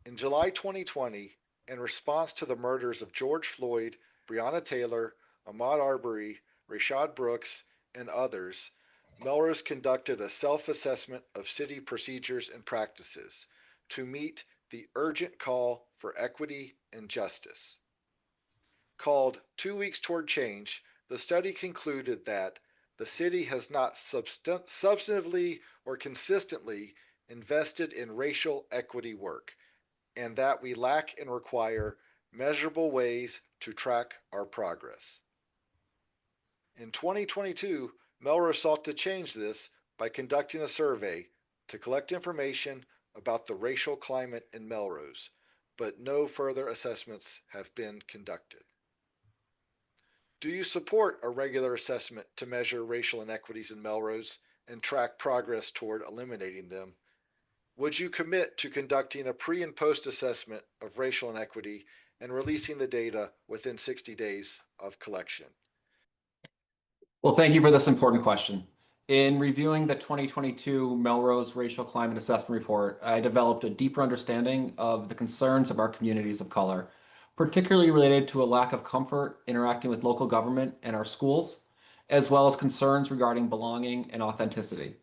In July 2020, in response to the murders of George Floyd, Breonna Taylor, Ahmaud Arbery, Rayshard Brooks, and others, Melrose conducted a self assessment of city procedures and practices to meet the urgent call for equity and justice. Called 2 Weeks Toward Change, the study concluded that the city has not substantively or consistently invested in racial equity work, and that we lack and require measurable ways to track our progress. In 2022, Melrose sought to change this by conducting a survey to collect information about the racial climate in Melrose, but no further assessments have been conducted. Do you support a regular assessment to measure racial inequities in Melrose and track progress toward eliminating them? Would you commit to conducting a pre and post assessment of racial inequity and releasing the data within 60 days of collection? Well, thank you for this important question. In reviewing the 2022 Melrose Racial Climate Assessment Report, I developed a deeper understanding of the concerns of our communities of color, particularly related to a lack of comfort interacting with local government and our schools, as well as concerns regarding belonging and authenticity.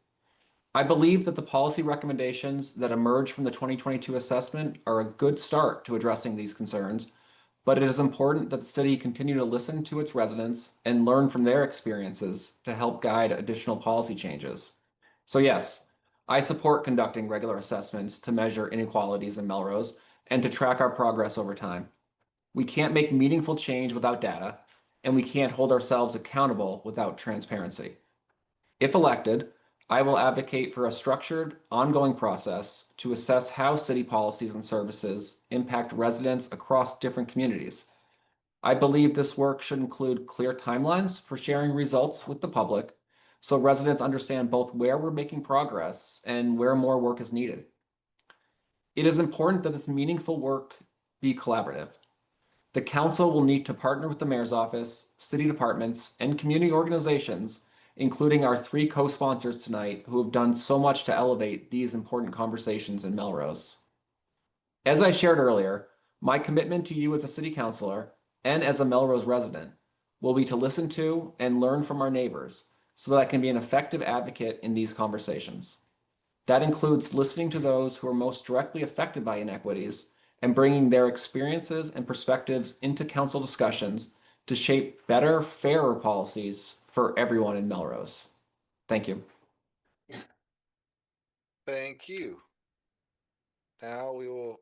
I believe that the policy recommendations that emerge from the 2022 assessment are a good start to addressing these concerns, but it is important that the city continue to listen to its residents and learn from their experiences to help guide additional policy changes. So yes, I support conducting regular assessments to measure inequalities in Melrose and to track our progress over time. We can't make meaningful change without data, and we can't hold ourselves accountable without transparency. If elected, I will advocate for a structured, ongoing process to assess how city policies and services impact residents across different communities. I believe this work should include clear timelines for sharing results with the public so residents understand both where we're making progress and where more work is needed. It is important that this meaningful work be collaborative. The council will need to partner with the mayor's office, city departments, and community organizations, including our three co-sponsors tonight who have done so much to elevate these important conversations in Melrose. As I shared earlier, my commitment to you as a city councilor and as a Melrose resident will be to listen to and learn from our neighbors so that I can be an effective advocate in these conversations. That includes listening to those who are most directly affected by inequities and bringing their experiences and perspectives into council discussions to shape better, fairer policies for everyone in Melrose. Thank you. Thank you. Now we will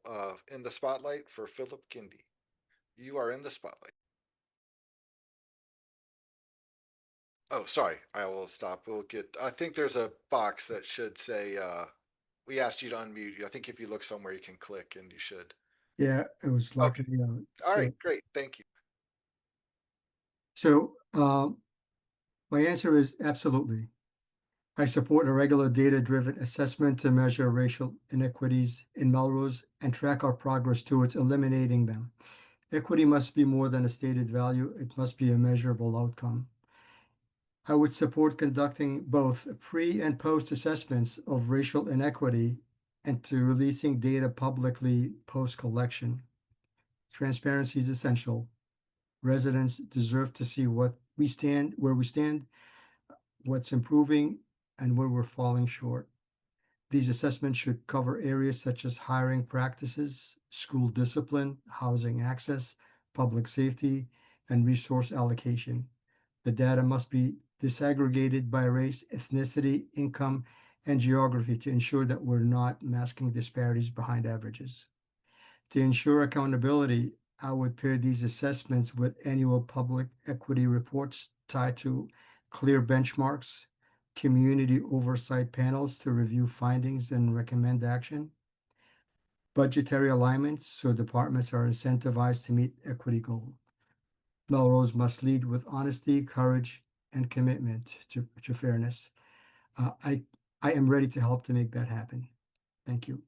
end the spotlight for Philip Kindy. You are in the spotlight. Oh, sorry. I will stop. We'll get. I think there's a box that should say. We asked you to unmute you. I think if you look somewhere, you can click, and you should. Yeah, it was Okay. locking me out. All right. Great. Thank you. So my answer is absolutely. I support a regular data-driven assessment to measure racial inequities in Melrose and track our progress towards eliminating them. Equity must be more than a stated value. It must be a measurable outcome. I would support conducting both pre and post assessments of racial inequity and to releasing data publicly post-collection. Transparency is essential. Residents deserve to see where we stand, what's improving, and where we're falling short. These assessments should cover areas such as hiring practices, school discipline, housing access, public safety, and resource allocation. The data must be disaggregated by race, ethnicity, income, and geography to ensure that we're not masking disparities behind averages. To ensure accountability, I would pair these assessments with annual public equity reports tied to clear benchmarks, community oversight panels to review findings and recommend action, budgetary alignments so departments are incentivized to meet equity goals. Melrose must lead with honesty, courage, and commitment to fairness. I am ready to help to make that happen. Thank you.